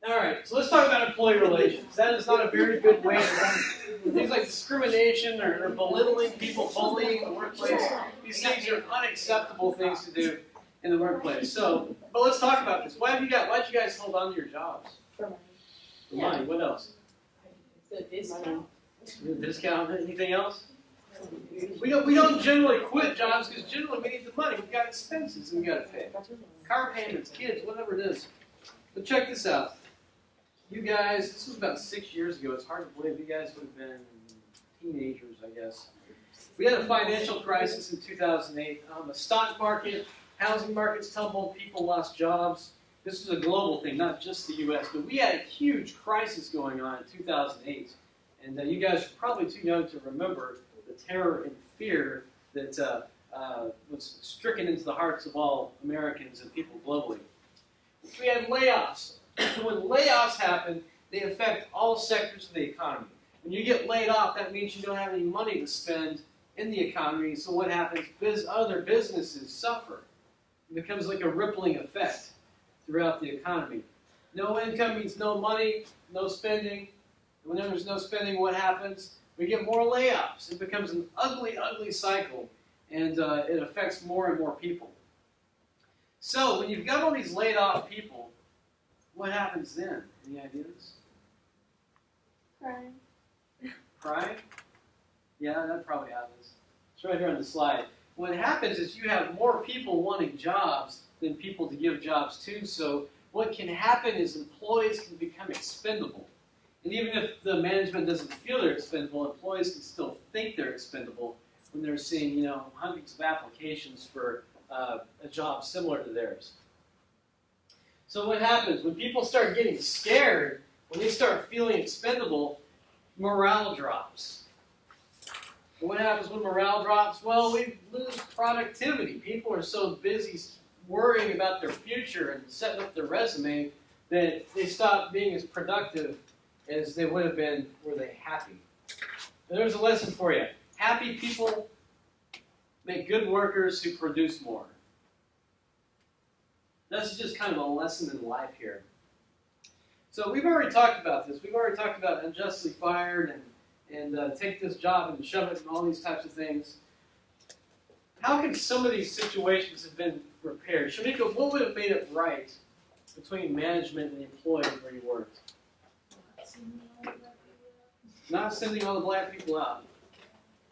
All right, so let's talk about employee relations. That is not a very good way to run things like discrimination or belittling people, bullying in the workplace. These things are unacceptable things to do in the workplace. So, but let's talk about this. Why'd you guys hold on to your jobs? For money. For money. What else? The discount. Discount. Anything else? We don't generally quit jobs because generally we need the money. We've got expenses and we got to pay. Car payments, kids, whatever it is. But check this out. You guys, this was about 6 years ago. It's hard to believe you guys would have been teenagers, I guess. We had a financial crisis in 2008. The stock market, housing markets tumbled, people lost jobs. This was a global thing, not just the U.S., but we had a huge crisis going on in 2008. And you guys are probably too young to remember the terror and fear that was stricken into the hearts of all Americans and people globally. We had layoffs. When layoffs happen, they affect all sectors of the economy. When you get laid off, that means you don't have any money to spend in the economy. So what happens? Other businesses suffer. It becomes like a rippling effect throughout the economy. No income means no money, no spending. When there's no spending, what happens? We get more layoffs. It becomes an ugly, ugly cycle, and it affects more and more people. So when you've got all these laid off people, what happens then? Any ideas? Crime. Crime? Yeah, that probably happens. It's right here on the slide. What happens is you have more people wanting jobs than people to give jobs to, so what can happen is employees can become expendable. And even if the management doesn't feel they're expendable, employees can still think they're expendable when they're seeing, hundreds of applications for a job similar to theirs. So what happens? When people start getting scared, when they start feeling expendable, morale drops. And what happens when morale drops? Well, we lose productivity. People are so busy worrying about their future and setting up their resume that they stop being as productive as they would have been were they happy. And there's a lesson for you. Happy people make good workers who produce more. This is just kind of a lesson in life here. So we've already talked about this. We've already talked about unjustly fired and take this job and shove it and all these types of things. How can some of these situations have been repaired? Shamika, what would have made it right between management and the employees where you worked? Not sending all the black people out.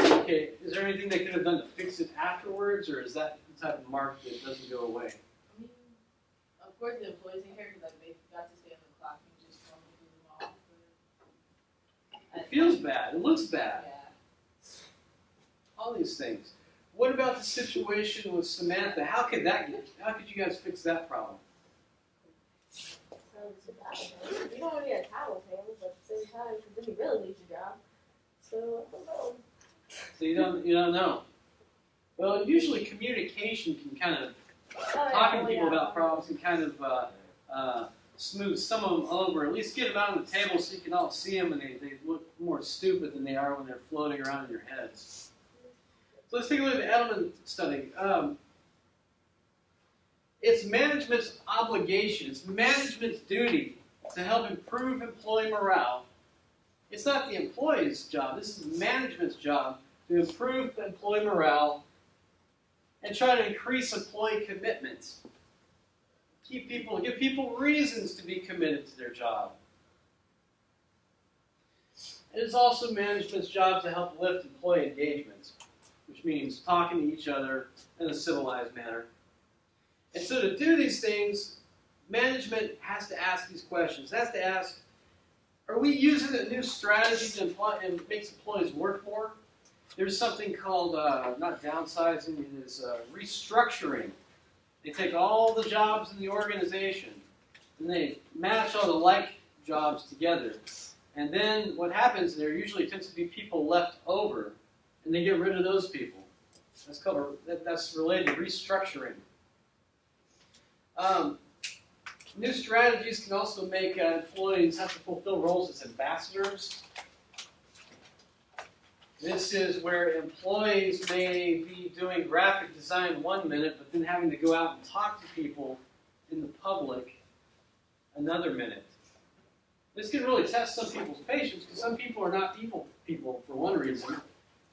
Okay, is there anything they could have done to fix it afterwards, or is that the type of mark that doesn't go away? Of course, the employees in here, because they got to stay on the clock and just want to do them off. It feels bad. It looks bad. Yeah. All these things. What about the situation with Samantha? How could you guys fix that problem? You don't want to be a tattletale, but at the same time, because then you really lose your job. So, I don't know. So you don't know. Well, usually communication can kind of, talking to people about problems can kind of smooth some of them over, at least get them out on the table so you can all see them and they look more stupid than they are when they're floating around in your heads. So let's take a look at the Edelman study. It's management's obligation, it's management's duty to help improve employee morale. It's not the employee's job, this is management's job to improve employee morale and try to increase employee commitment. Give people reasons to be committed to their job. It is also management's job to help lift employee engagement, which means talking to each other in a civilized manner. And so to do these things, management has to ask these questions. It has to ask, are we using a new strategy to make employees work more? There's something called, not downsizing, it is restructuring. They take all the jobs in the organization and they match all the like jobs together. And then what happens, there usually tends to be people left over, and they get rid of those people. That's related to restructuring. New strategies can also make employees have to fulfill roles as ambassadors. This is where employees may be doing graphic design 1 minute, but then having to go out and talk to people in the public another minute. This can really test some people's patience because some people are not people for one reason,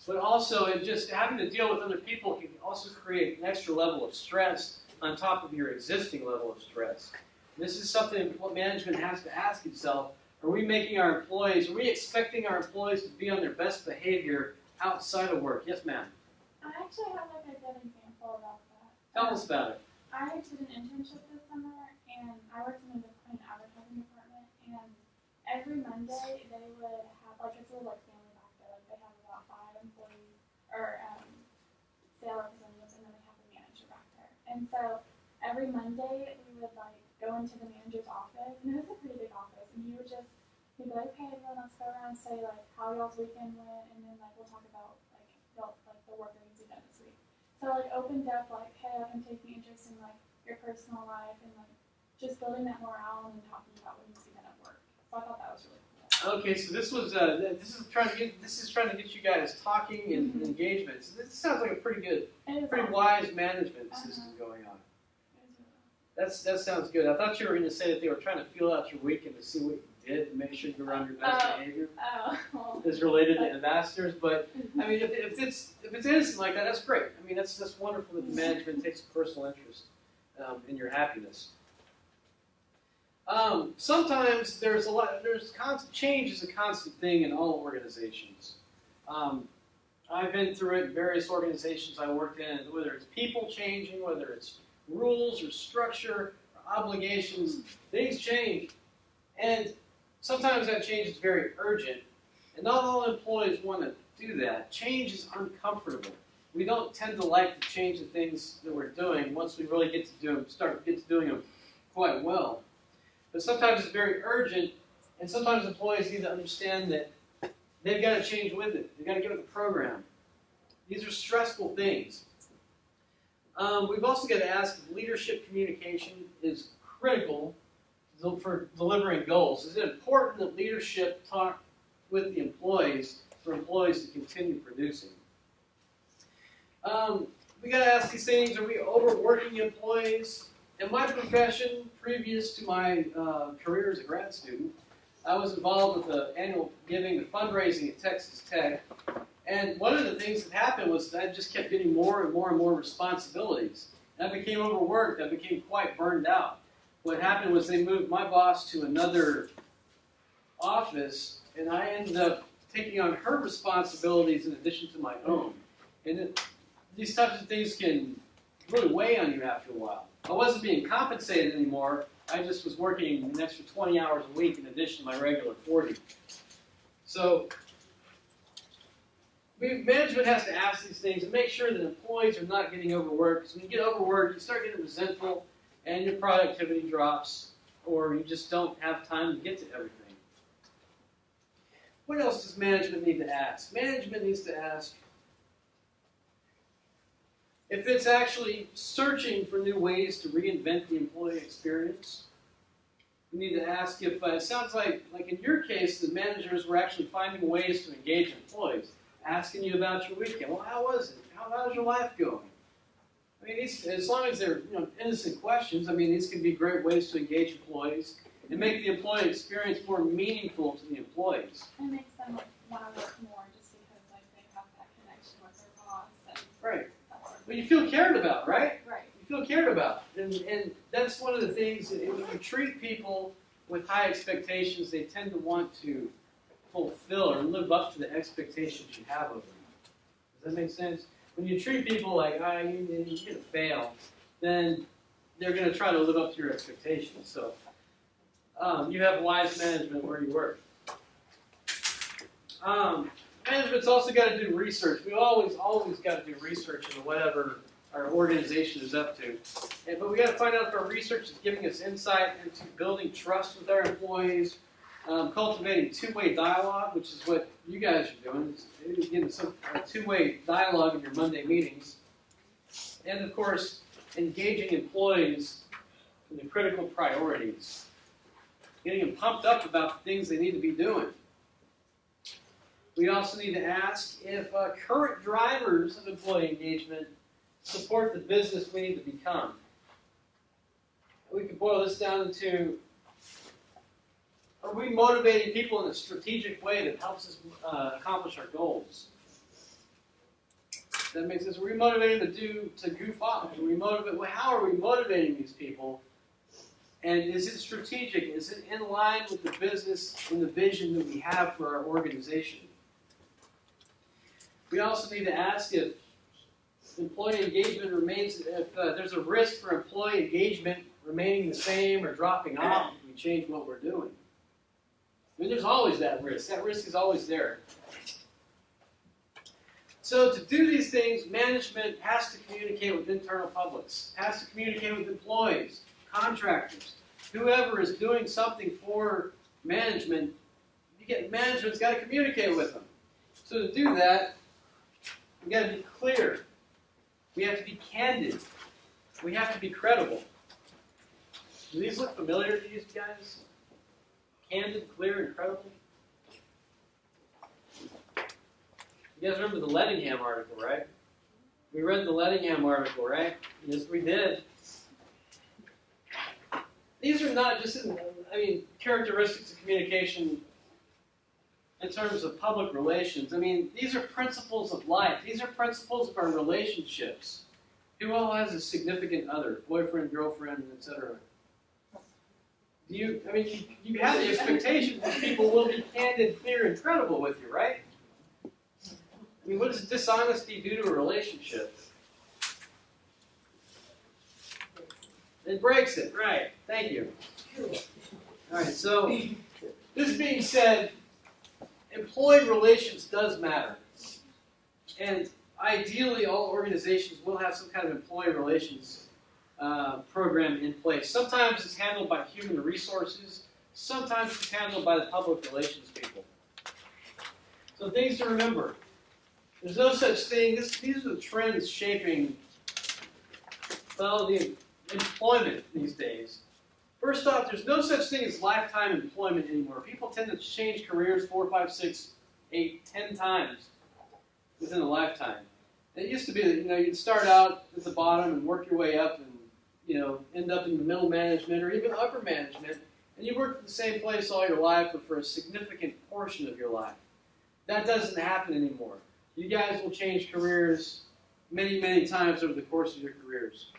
but also it just having to deal with other people can also create an extra level of stress on top of your existing level of stress. And this is something what management has to ask itself. Are we expecting our employees to be on their best behavior outside of work? Yes, ma'am. I actually have like a good example about that. Tell us about it. I did an internship this summer, and I worked in an advertising department, and every Monday they would have, like, it's a little like family back there, like they have about 5 employees, or sales representatives, and then they have the manager back there. And so every Monday we would like go into the manager's office, and it was a pretty big office, and he'd be like, okay, everyone, let's go around and say like how y'all's weekend went, and then like we'll talk about like the work that needs to be done this week. So I like opened up like, hey, I can take the interest in like your personal life, and like just building that morale and talking about what needs to be done at work. So I thought that was really cool. Okay, so this is trying to get you guys talking and engagement. So this sounds like a pretty wise management system going on. That sounds good. I thought you were going to say that they were trying to feel out your weekend to see what you did to make sure you were on your best behavior. Is related to ambassadors, but I mean, if it's innocent like that, that's great. I mean, that's wonderful that the management takes a personal interest in your happiness. Sometimes change is a constant thing in all organizations. I've been through it in various organizations I worked in, whether it's people changing, whether it's rules or structure or obligations, things change. And sometimes that change is very urgent. And not all employees want to do that. Change is uncomfortable. We don't tend to like to change the things that we're doing once we really get to doing them quite well. But sometimes it's very urgent, and sometimes employees need to understand that they've got to change with it. They've got to get with the program. These are stressful things. We've also got to ask if leadership communication is critical for delivering goals. Is it important that leadership talk with the employees for employees to continue producing? We got to ask these things. Are we overworking employees? In my profession, previous to my career as a grad student, I was involved with the annual giving, the fundraising at Texas Tech. And one of the things that happened was that I just kept getting more and more and more responsibilities. And I became overworked. I became quite burned out. What happened was they moved my boss to another office, and I ended up taking on her responsibilities in addition to my own. And these types of things can really weigh on you after a while. I wasn't being compensated anymore. I just was working an extra 20 hours a week in addition to my regular 40. So management has to ask these things and make sure that employees are not getting overworked. Because when you get overworked, you start getting resentful, and your productivity drops, or you just don't have time to get to everything. What else does management need to ask? Management needs to ask if it's actually searching for new ways to reinvent the employee experience. You need to ask if, it sounds like in your case, the managers were actually finding ways to engage employees, asking you about your weekend. Well, how was it? How's your life going? I mean, as long as they're innocent questions, I mean, these can be great ways to engage employees and make the employee experience more meaningful to the employees. It makes them want to work more just because like they have that connection with their boss. And right. But you feel cared about, right? Right. You feel cared about. And that's one of the things that when you treat people with high expectations, they tend to want to fulfill or live up to the expectations you have of them. Does that make sense? When you treat people like, you're going to fail, then they're going to try to live up to your expectations. So you have wise management where you work. Management's also got to do research. We always got to do research into whatever our organization is up to. But we got to find out if our research is giving us insight into building trust with our employees, cultivating two-way dialogue, which is what you guys are doing. It's getting some two-way dialogue in your Monday meetings. And, of course, engaging employees in the critical priorities. Getting them pumped up about the things they need to be doing. We also need to ask if current drivers of employee engagement support the business we need to become. We could boil this down into Are we motivating people in a strategic way that helps us accomplish our goals? That makes sense. Are we motivating to goof off? How are we motivating these people? And is it strategic? Is it in line with the business and the vision that we have for our organization? We also need to ask if employee engagement remains, if there's a risk for employee engagement remaining the same or dropping off if we change what we're doing. I mean, there's always that risk. That risk is always there. So to do these things, management has to communicate with internal publics, has to communicate with employees, contractors, whoever is doing something for management. Management's got to communicate with them. So to do that, we've got to be clear. We have to be candid. We have to be credible. Do these look familiar to you guys? Candid, clear, and credible? You guys remember the Lettingham article, right? We read the Lettingham article, right? Yes, we did. These are not just, characteristics of communication in terms of public relations. These are principles of life. These are principles of our relationships. Who all has a significant other, boyfriend, girlfriend, etc.? You have the expectation that people will be candid, clear, and credible with you, right? What does dishonesty do to a relationship? It breaks it, right. Thank you. All right, so this being said, employee relations does matter. And ideally, all organizations will have some kind of employee relations program in place. Sometimes it's handled by human resources. Sometimes it's handled by the public relations people. So things to remember. There's no such thing. These are the trends shaping the employment these days. First off, there's no such thing as lifetime employment anymore. People tend to change careers 4, 5, 6, 8, 10 times within a lifetime. It used to be that you'd start out at the bottom and work your way up and end up in the middle management or even upper management, and you work at the same place all your life or for a significant portion of your life. That doesn't happen anymore. You guys will change careers many, many times over the course of your careers.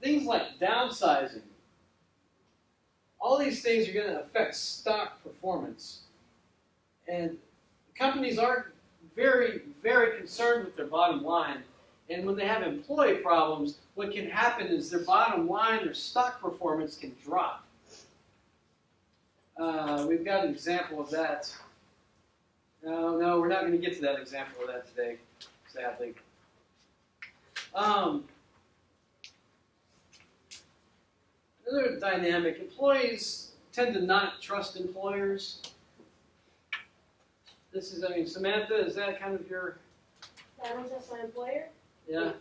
Things like downsizing. All these things are going to affect stock performance. And companies are very, very concerned with their bottom line. And when they have employee problems, what can happen is their bottom line, their stock performance can drop. We've got an example of that. No, we're not going to get to that example of that today, sadly. Another dynamic, employees tend to not trust employers. This is, Samantha, is that kind of your... I don't trust my employer? Yeah.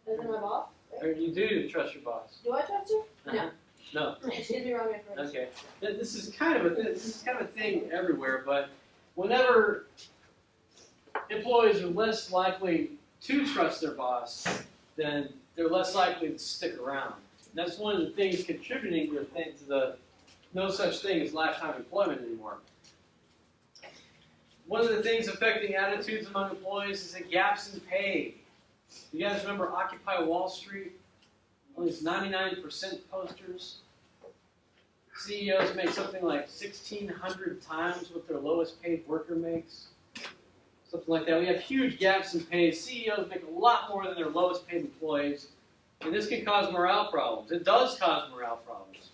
Is it my boss? Or you do trust your boss? Do I trust you? Uh-huh. No. Excuse me, wrong information. Okay. This is kind of a thing everywhere, but whenever employees are less likely to trust their boss, then they're less likely to stick around. And that's one of the things contributing to the no such thing as lifetime employment anymore. One of the things affecting attitudes among employees is the gaps in pay. You guys remember Occupy Wall Street? Only 99% posters. CEOs make something like 1,600 times what their lowest paid worker makes. Something like that. We have huge gaps in pay. CEOs make a lot more than their lowest paid employees. And this can cause morale problems. It does cause morale problems.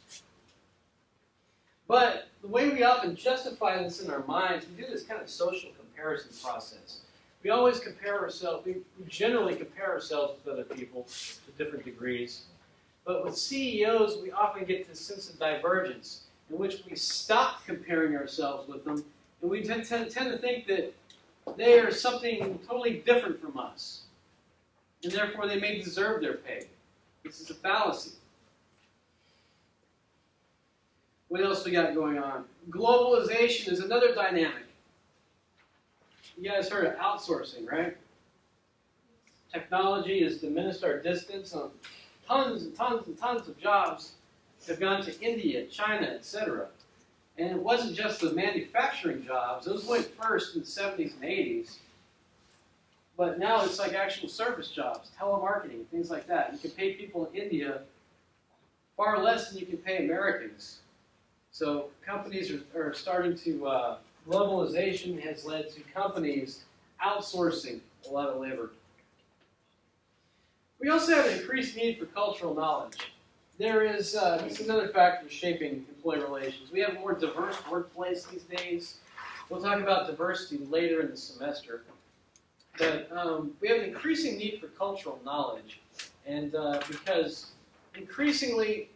But the way we often justify this in our minds, we do this kind of social comparison process. We always compare ourselves, we generally compare ourselves with other people to different degrees. But with CEOs, we often get this sense of divergence in which we stop comparing ourselves with them, and we tend to think that they are something totally different from us, and therefore they may deserve their pay. This is a fallacy. What else we got going on? Globalization is another dynamic. You guys heard of outsourcing, right? Technology has diminished our distance on tons and tons and tons of jobs have gone to India, China, etc. And it wasn't just the manufacturing jobs. Those went first in the 70s and 80s. But now it's like actual service jobs, telemarketing, things like that. You can pay people in India far less than you can pay Americans. So companies are starting to, globalization has led to companies outsourcing a lot of labor. We also have an increased need for cultural knowledge. There is, this is another factor shaping employee relations. We have a more diverse workplace these days. We'll talk about diversity later in the semester. But we have an increasing need for cultural knowledge. And because increasingly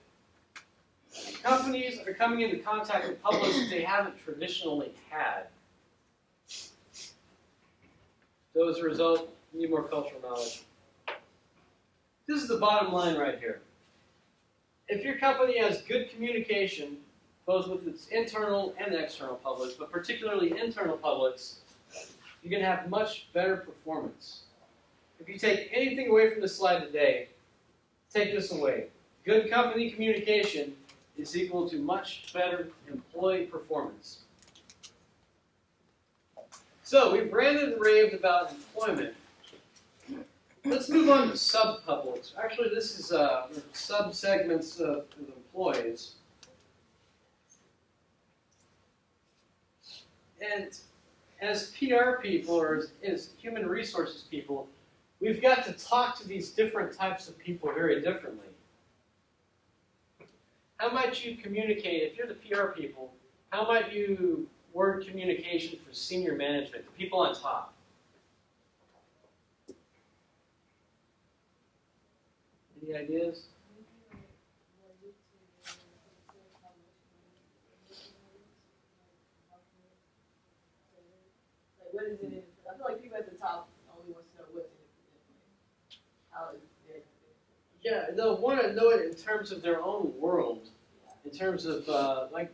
companies are coming into contact with publics that they haven't traditionally had. So as a result, you need more cultural knowledge. This is the bottom line right here. If your company has good communication, both with its internal and external publics, but particularly internal publics, you're going to have much better performance. If you take anything away from this slide today, take this away. Good company communication is equal to much better employee performance. So we've ranted and raved about employment. Let's move on to sub-publics. Actually, this is sub-segments of employees. And as PR people, or as human resources people, we've got to talk to these different types of people very differently. How might you communicate, if you're the PR people, how might you word communication for senior management, the people on top? Any ideas? Like, what is it in? I feel like people at the top only want to know what's in it. How is it? Yeah, they'll want to know it in terms of their own world. In terms of, like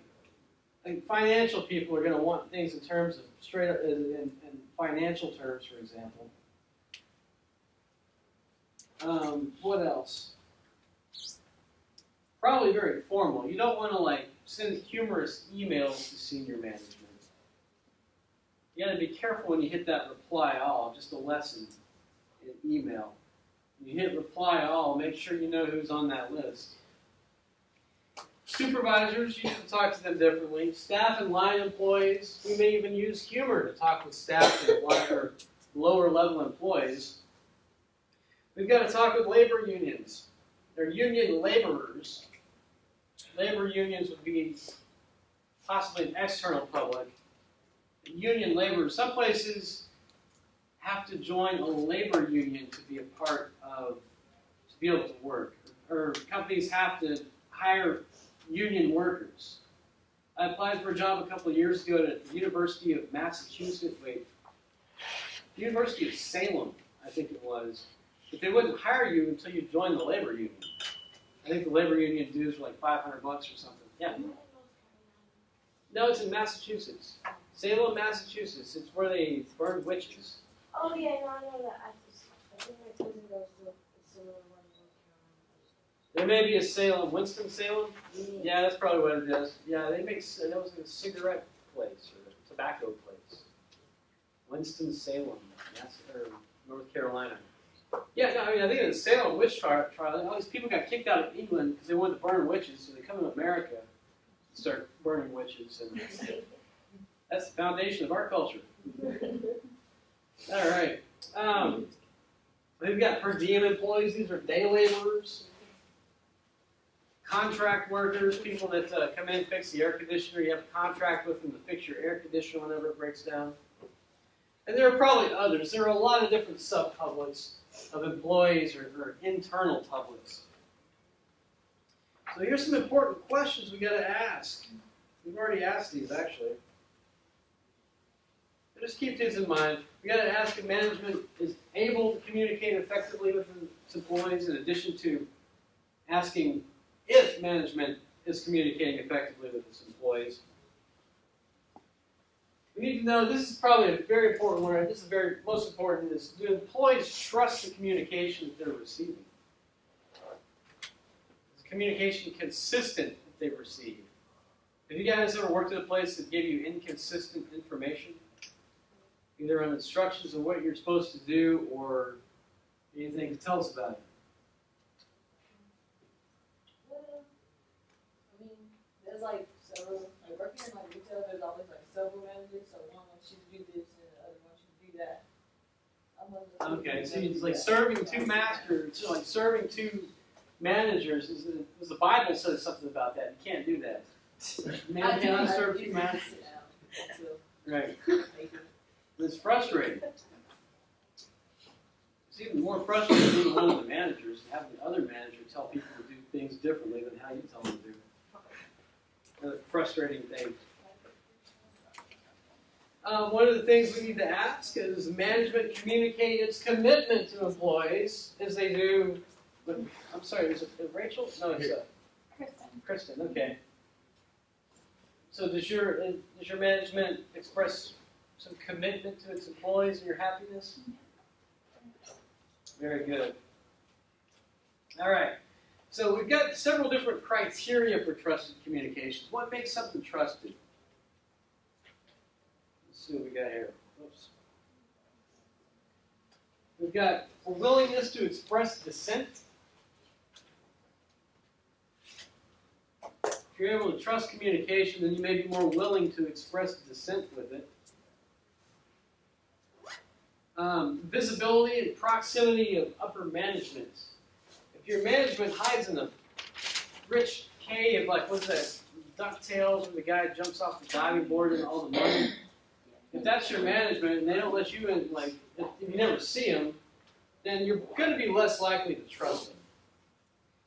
financial people are going to want things in terms of straight up in financial terms, for example. What else? Probably very formal. You don't want to like send humorous emails to senior management. You got to be careful when you hit that reply all. Just a lesson in email. When you hit reply all, make sure you know who's on that list. Supervisors, you can talk to them differently. Staff and line employees, we may even use humor to talk with staff and lower level employees. We've got to talk with labor unions. They're union laborers. Labor unions would be possibly an external public. Union laborers, some places have to join a labor union to be a part of, to be able to work. Or companies have to hire union workers. I applied for a job a couple of years ago at the University of Massachusetts, University of Salem, I think it was. But they wouldn't hire you until you joined the labor union. I think the labor union dues were like $500 or something. Yeah. No, it's in Massachusetts. Salem, Massachusetts. It's where they burned witches. Oh yeah, no, I know that. I think my cousin goes to a similar one in North Carolina. There may be a Salem, Winston-Salem? Yeah, that's probably what it is. Yeah, they make, that was a cigarette place or a tobacco place. Winston-Salem, or North Carolina. Yeah, no, I mean, I think in the Salem witch trial, all these people got kicked out of England because they wanted to burn witches, so they come to America and start burning witches. And that's the foundation of our culture. All right. We've got per diem employees. These are day laborers. Contract workers, people that come in and fix the air conditioner. You have a contract with them to fix your air conditioner whenever it breaks down. And there are probably others. There are a lot of different sub-publics of employees or internal publics. So here's some important questions we got to ask. We've already asked these, actually. But just keep these in mind. We got to ask if management is able to communicate effectively with its employees, in addition to asking if management is communicating effectively with its employees. We need to know, this is probably a very important one, this is very most important, is do employees trust the communication that they're receiving? Does the communication consistent that they receive. Have you guys ever worked at a place that gave you inconsistent information? Either on instructions of what you're supposed to do or anything? Tell us about it. Well, I mean, there's like several, like working in like retail, there's always like several managers, so one wants you to do this and the other wants you to do that. Okay, so it's like serving two masters, like serving two managers. Is the Bible says something about that. You can't do that. Man cannot serve two masters. Right. It's frustrating. It's even more frustrating being one of the managers and having the other manager tell people to do things differently than how you tell them to do. Another frustrating thing. One of the things we need to ask is management communicate its commitment to employees as they do. I'm sorry, is it Rachel? No, it's Kristen. Okay. So does your management express some commitment to its employees and your happiness? Very good. All right. So we've got several different criteria for trusted communications. What makes something trusted? Let's see what we got here. Oops. We've got a willingness to express dissent. If you're able to trust communication, then you may be more willing to express dissent with it. Visibility and proximity of upper management. If your management hides in a rich cave, like what's that, DuckTales, where the guy jumps off the diving board and all the money, if that's your management and they don't let you in, like if you never see them, then you're going to be less likely to trust them.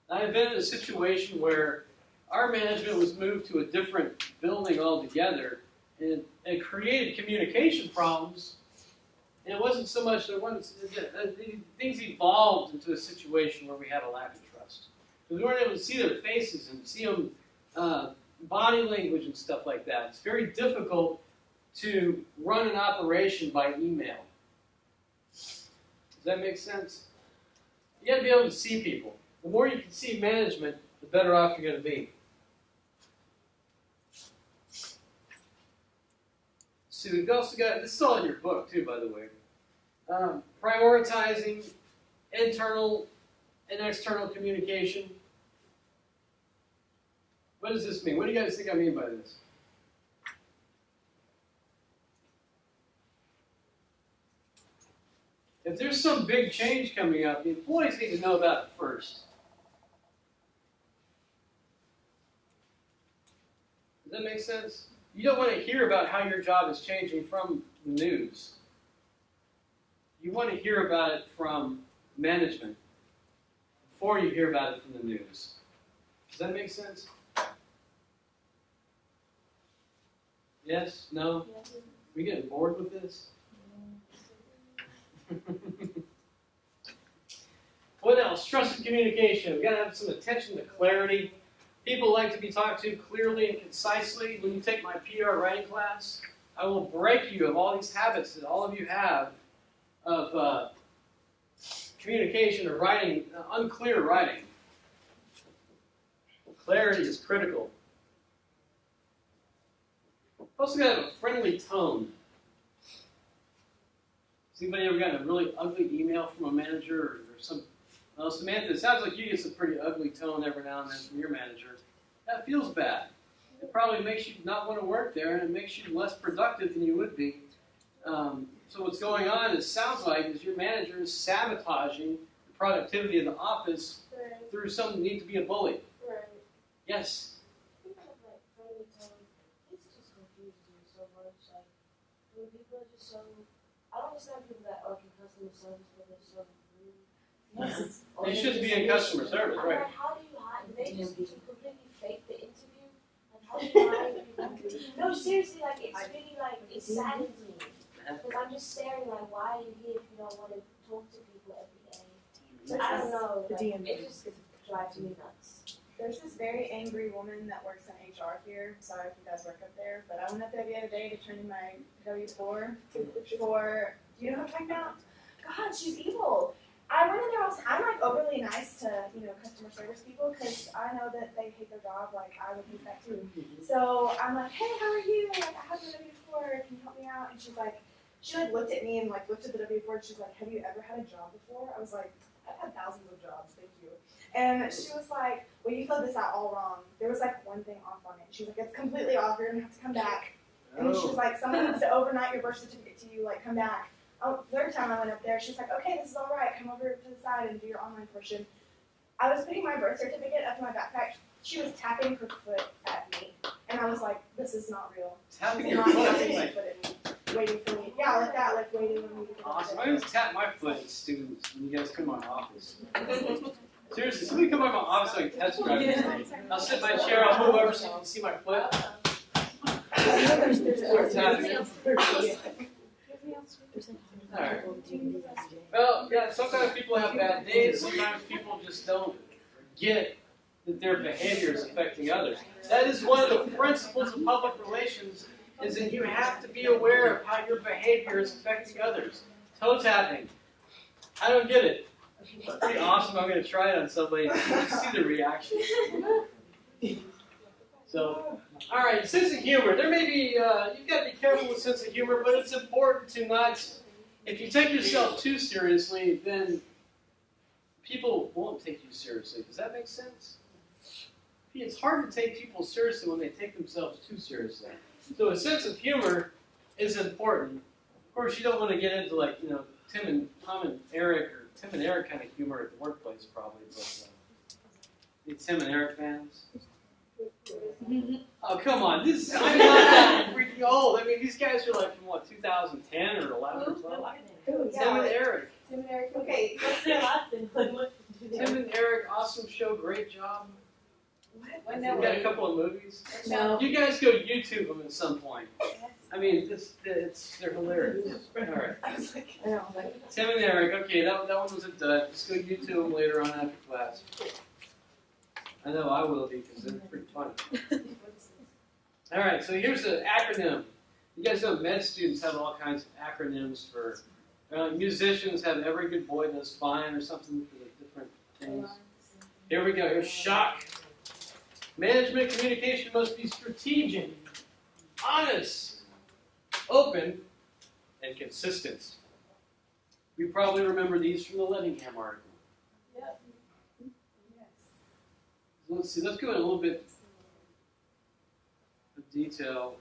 I've been in a situation where our management was moved to a different building altogether, and it created communication problems. And it wasn't so much that things evolved into a situation where we had a lack of trust. We weren't able to see their faces and see them body language and stuff like that. It's very difficult to run an operation by email. Does that make sense? You got to be able to see people. The more you can see management, the better off you're going to be. So we've also got, this is all in your book too, by the way. Prioritizing internal and external communication. What does this mean? What do you guys think I mean by this? If there's some big change coming up, the employees need to know about it first. Does that make sense? You don't want to hear about how your job is changing from the news. You want to hear about it from management before you hear about it from the news. Does that make sense? Yes? No? We getting bored with this? What else? Trusted communication. We've got to have some attention to clarity. People like to be talked to clearly and concisely. When you take my PR writing class, I will break you of all these habits that all of you have of communication or writing, unclear writing. Clarity is critical. Also got to have a friendly tone. Has anybody ever gotten a really ugly email from a manager or some... Well, Samantha, it sounds like you get some pretty ugly tone every now and then from your manager. That feels bad. It probably makes you not want to work there, and it makes you less productive than you would be. So what's going on, it sounds like, is your manager is sabotaging the productivity of the office through some need to be a bully. Right. Yes? I think of like friendly tone. It's just confuses me so much. Like when people are just so, I don't understand people that are in customer service but they're so rude. Yes. They shouldn't be in customer service, I'm right? like, how do you hide? Do they just completely fake the interview? Like how do you hide people? No, seriously, like it's really like it saddens me. Because I'm just staring like, why are you here if you don't want to talk to people every day? So I don't know. Like, it just drives me nuts. There's this very angry woman that works in HR here. Sorry if you guys work up there, but I went up there the other day to turn in my W-4 for, do you know what I'm talking about? God, she's evil. I went in there. I'm like overly nice to customer service people because I know that they hate their job. Like I would hate that too. So I'm like, hey, how are you? Like I have the W-4. Can you help me out? And she's like, she looked at me and like looked at the W-4. And she's like, have you ever had a job before? I was like, I've had thousands of jobs. Thank you. And she was like, well, you filled this out all wrong. There was like one thing off on it. She was like, it's completely off. You're gonna have to come back. And she was like, someone needs to overnight your birth certificate to you. Like come back. Oh, third time I went up there, she's like, okay, this is all right. Come over to the side and do your online portion. I was putting my birth certificate up in my backpack. She was tapping her foot at me, and I was like, this is not real. Tapping This your is foot? not tapping my foot at me, waiting for me. Yeah, like that, like waiting on me to get Awesome. up I always tap my foot at students when you guys come to my office. Seriously, somebody come by my office so I can test drive it. I'll sit in my chair, I'll move over so you can see my foot. Start tapping. Alright. Well, yeah, sometimes people have bad days, sometimes people just don't get that their behavior is affecting others. That is one of the principles of public relations, is that you have to be aware of how your behavior is affecting others. Toe tapping. I don't get it. It's pretty awesome. I'm going to try it on somebody and see the reaction. So, alright, sense of humor. There may be, you've got to be careful with sense of humor, but it's important to not, if you take yourself too seriously, then people won't take you seriously. Does that make sense? It's hard to take people seriously when they take themselves too seriously. So a sense of humor is important. Of course, you don't want to get into like, Tom and Eric, or Tim and Eric kind of humor at the workplace probably, but you Tim and Eric fans? Oh, come on. I'm not that freaking old. I mean, these guys are like from what, 2010 or 11 or 12? Tim and Eric. Tim and Eric. Okay. Tim and Eric, awesome show, great job. When We got a couple of movies. No. You guys go YouTube them at some point. I mean, they're hilarious. All right. Tim and Eric. Okay, that one was a dud. Just go YouTube them later on after class. I know I will be because they're pretty fun. All right, so here's an acronym. You guys know med students have all kinds of acronyms for. Musicians have Every Good Boy Does Fine or something for the different things. Here we go. Here's SHOCK. Management communication must be strategic, honest, open, and consistent. You probably remember these from the Lettingham article. Yep. Let's see. Let's go in a little bit of detail.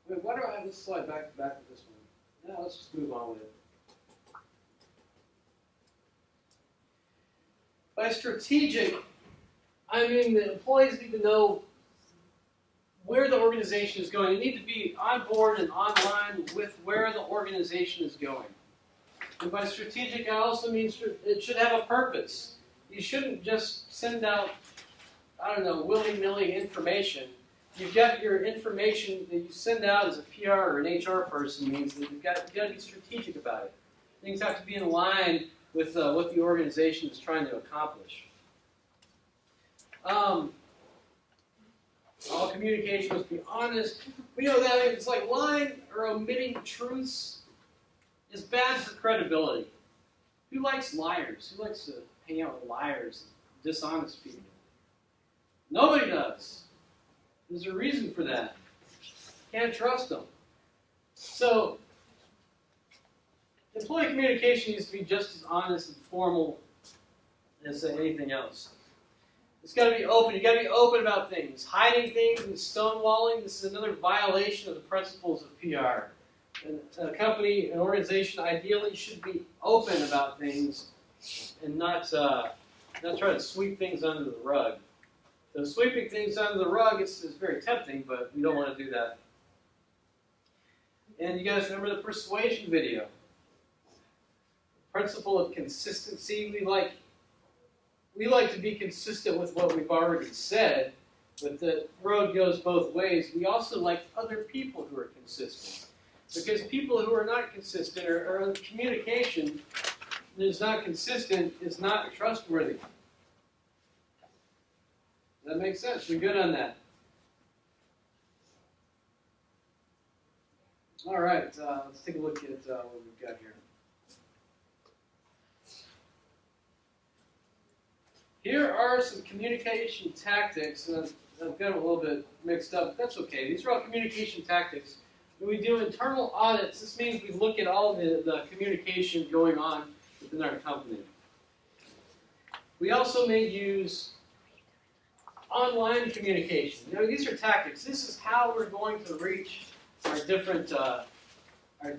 Wait, why do I have this slide back to back with this one? No, let's just move on with it. By strategic, I mean the employees need to know where the organization is going. They need to be on board and online with where the organization is going. And by strategic, I also mean it should have a purpose. You shouldn't just send out, willy-nilly information. You've got your information that you send out as a PR or an HR person means that you've got to be strategic about it. Things have to be in line with what the organization is trying to accomplish. All communication must be honest. We know that it's like lying or omitting truths is bad for credibility. Who likes liars? Who likes to hang out with liars and dishonest people? Nobody does. There's a reason for that. Can't trust them. So, employee communication needs to be just as honest and formal as anything else. It's got to be open. You've got to be open about things. Hiding things and stonewalling, this is another violation of the principles of PR. A company, an organization, ideally should be open about things and not try to sweep things under the rug. So sweeping things under the rug is very tempting, but we don't want to do that. And you guys remember the persuasion video. Principle of consistency. We like to be consistent with what we've already said, but the road goes both ways. We also like other people who are consistent. Because people who are not consistent or communication that is not consistent is not trustworthy. That makes sense. We're good on that. All right. Let's take a look at what we've got here. Here are some communication tactics, and I've got them a little bit mixed up, but that's okay. These are all communication tactics. When we do internal audits, this means we look at all the communication going on within our company. We also may use online communication. Now, these are tactics. This is how we're going to reach our different, where'd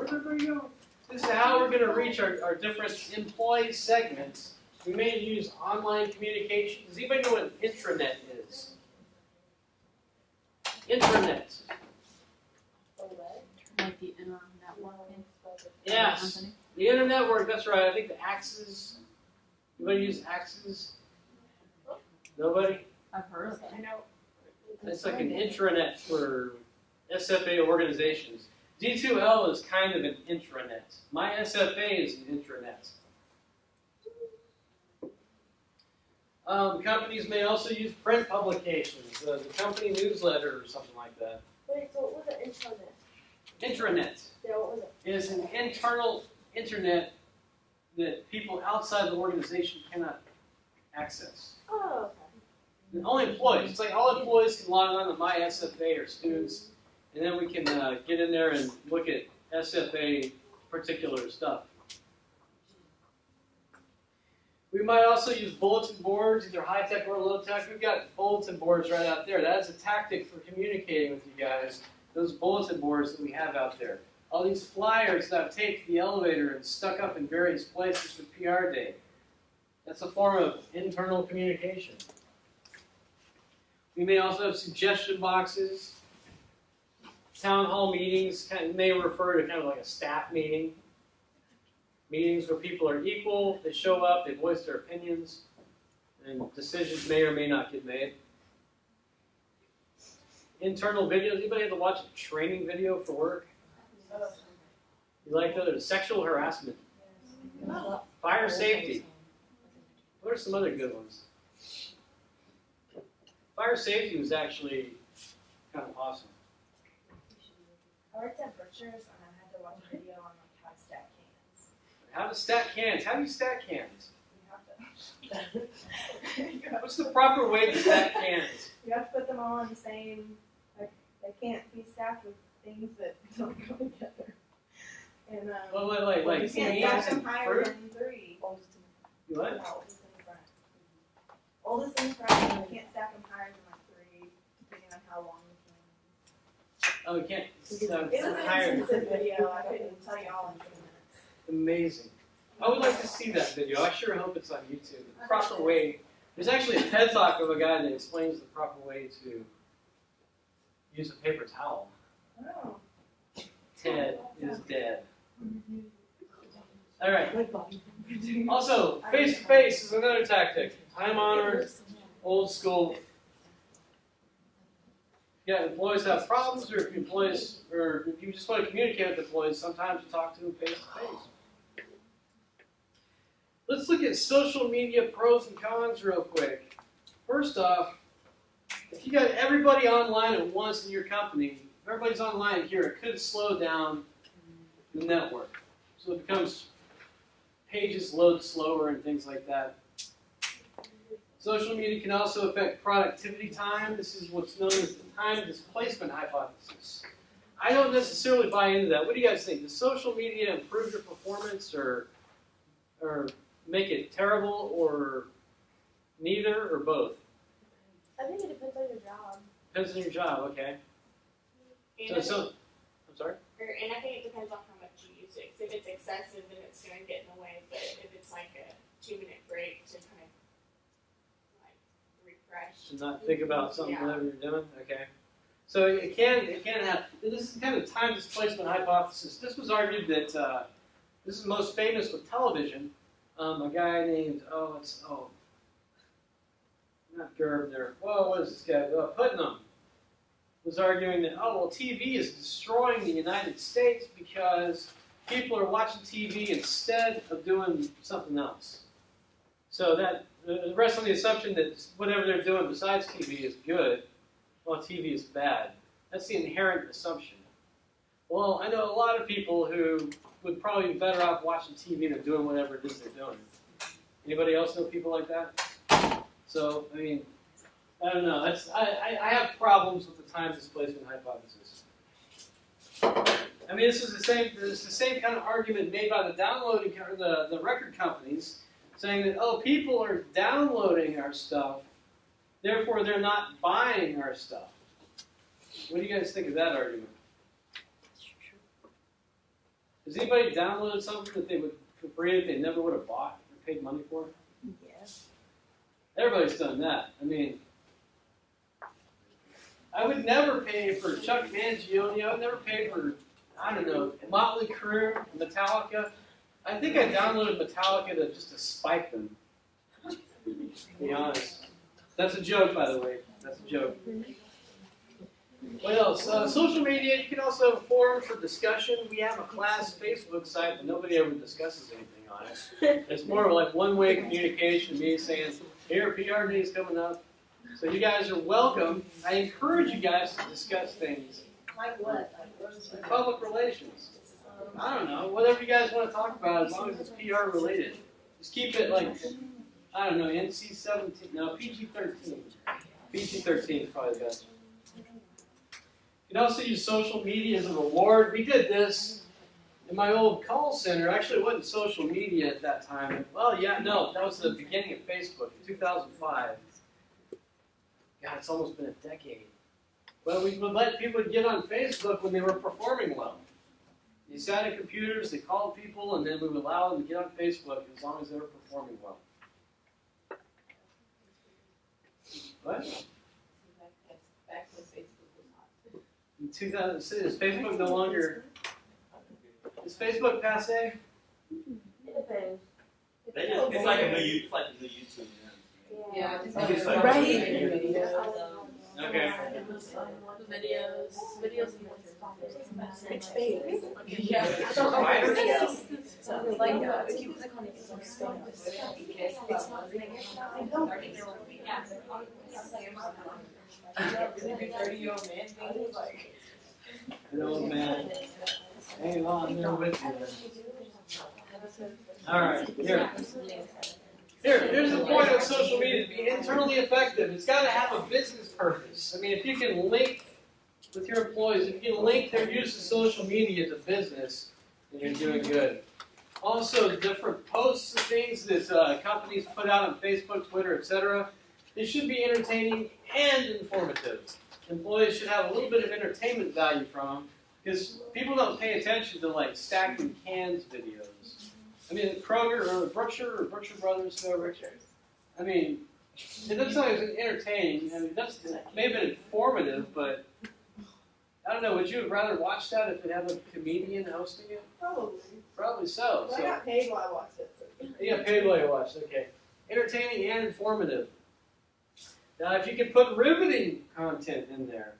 everybody go? This is how we're going to reach our different employee segments. We may use online communication. Does anybody know what an intranet is? Intranet. Like the internet network. Yes. The internet network, that's right. I think the Axis. Anybody use Axis? Nobody? I've heard of it. I know. It's like an intranet for SFA organizations. D2L is kind of an intranet. My SFA is an intranet. Companies may also use print publications, the company newsletter or something like that. Wait, so what was an intranet? Intranet Yeah, what was it? is an internal internet that people outside the organization cannot access. Oh, okay. And only employees. It's like all employees can log on to my SFA or students, and then we can get in there and look at SFA particular stuff. We might also use bulletin boards, either high-tech or low-tech. We've got bulletin boards right out there. That is a tactic for communicating with you guys, those bulletin boards that we have out there. All these flyers that I've taken to the elevator and stuck up in various places for PR day. That's a form of internal communication. We may also have suggestion boxes. Town hall meetings may refer to kind of like a staff meeting. Meetings where people are equal, they show up, they voice their opinions, and decisions may or may not get made. Internal videos. Anybody have to watch a training video for work? You like those? Sexual harassment. Fire safety. What are some other good ones? Fire safety was actually kind of awesome. I worked at Berkshire's and I had to watch a video on like how to stack cans. How to stack cans. How do you stack cans? You have to. What's the proper way to stack cans? You have to put them all in the same. Like they can't be stacked with things that don't go together. And Well, you like can't meats stack them and higher fruit? than 3. You what? Oldest in the front. Oldest in the front, and you can't stack them higher than like 3, depending on how long the can is. Oh, you can't. It was an higher. intensive video. I couldn't tell you all in 2 minutes. Amazing. I would like to see that video. I sure hope it's on YouTube. The proper way. There's actually a TED Talk of a guy that explains the proper way to use a paper towel. Oh. Ted is dead. All right. Also, face-to-face is another tactic. Time-honored, old school. Yeah, employees have problems, or if you just want to communicate with employees, sometimes you talk to them face-to-face. Let's look at social media pros and cons real quick. First off, if you got everybody online at once in your company, if everybody's online here, it could slow down the network. So it becomes pages load slower and things like that. Social media can also affect productivity time. This is what's known as the time displacement hypothesis. I don't necessarily buy into that. What do you guys think? Does social media improve your performance or make it terrible, or neither, or both? I think it depends on your job. Depends on your job, okay. And I'm sorry? and I think it depends on how much you use it. 'Cause if it's excessive, then it's going to get in the way. But if it's like a 2-minute break to kind of like refresh. To not think about something Yeah. whatever you're doing? Okay. So it can have, this is kind of time displacement hypothesis. This was argued that, this is most famous with television. A guy named, not Gerbner. Whoa, what is this guy? Putnam was arguing that, TV is destroying the United States because people are watching TV instead of doing something else. So that the rest on the assumption that whatever they're doing besides TV is good, while TV is bad. That's the inherent assumption. Well, I know a lot of people who would probably be better off watching TV than doing whatever it is they're doing. Anybody else know people like that? So, I mean, I don't know. I have problems with the time displacement hypothesis. I mean, this is the same kind of argument made by the the record companies, saying that, oh, people are downloading our stuff, therefore they're not buying our stuff. What do you guys think of that argument? Has anybody downloaded something that they would for free that they never would have bought or paid money for? Yes. Everybody's done that. I mean, I would never pay for Chuck Mangione. I would never pay for, I don't know, Motley Crue, Metallica. I think I downloaded Metallica just to spike them. To be honest. That's a joke, by the way. That's a joke. What else? Social media, you can also have forums for discussion. We have a class Facebook site, but nobody ever discusses anything on it. It's more of like one-way communication, me saying, here, PR Day is coming up. So you guys are welcome. I encourage you guys to discuss things. Like what? Like public relations. I don't know. Whatever you guys want to talk about, as long as it's PR related. Just keep it like, I don't know, NC-17. No, PG-13. PG-13 is probably the best. You can also use social media as a reward. We did this in my old call center. Actually, it wasn't social media at that time. Well, yeah, no, that was the beginning of Facebook in 2005. God, it's almost been a decade. But we would let people get on Facebook when they were performing well. They sat at computers, they called people, and then we would allow them to get on Facebook as long as they were performing well. What? back when Facebook was hot. In 2000, is Facebook no longer... Is Facebook passe? It depends. It's like a new YouTube. Yeah, It's like right. Okay. Videos. It's fake. Yeah. So, like, if you click on it, it's like it's not fake. I don't think so. Maybe 30-year-old man thing, like. An old man. Hang on, they're with you. All right, here. Here's the point of social media, to be internally effective. It's got to have a business purpose. I mean, if you can link with your employees, if you can link their use of social media to business, then you're doing good. Also, different posts and things that companies put out on Facebook, Twitter, etc., they should be entertaining and informative. Employees should have a little bit of entertainment value from them, because people don't pay attention to, like, stacking cans videos. I mean, Kroger or Brookshire Brothers, whoever. I mean, it doesn't sound like entertaining. I mean, it may have been informative, but I don't know. Would you have rather watched that if it had a comedian hosting it? Probably. Probably so. But I got paid while I watched it. You got paid while you watched. Okay. Entertaining and informative. Now, if you can put riveting content in there,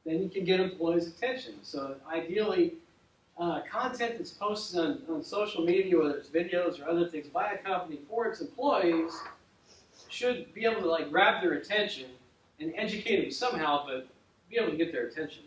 then you can get employees' attention. So ideally, content that's posted on social media, whether it's videos or other things by a company for its employees, should be able to like grab their attention and educate them somehow, but be able to get their attention.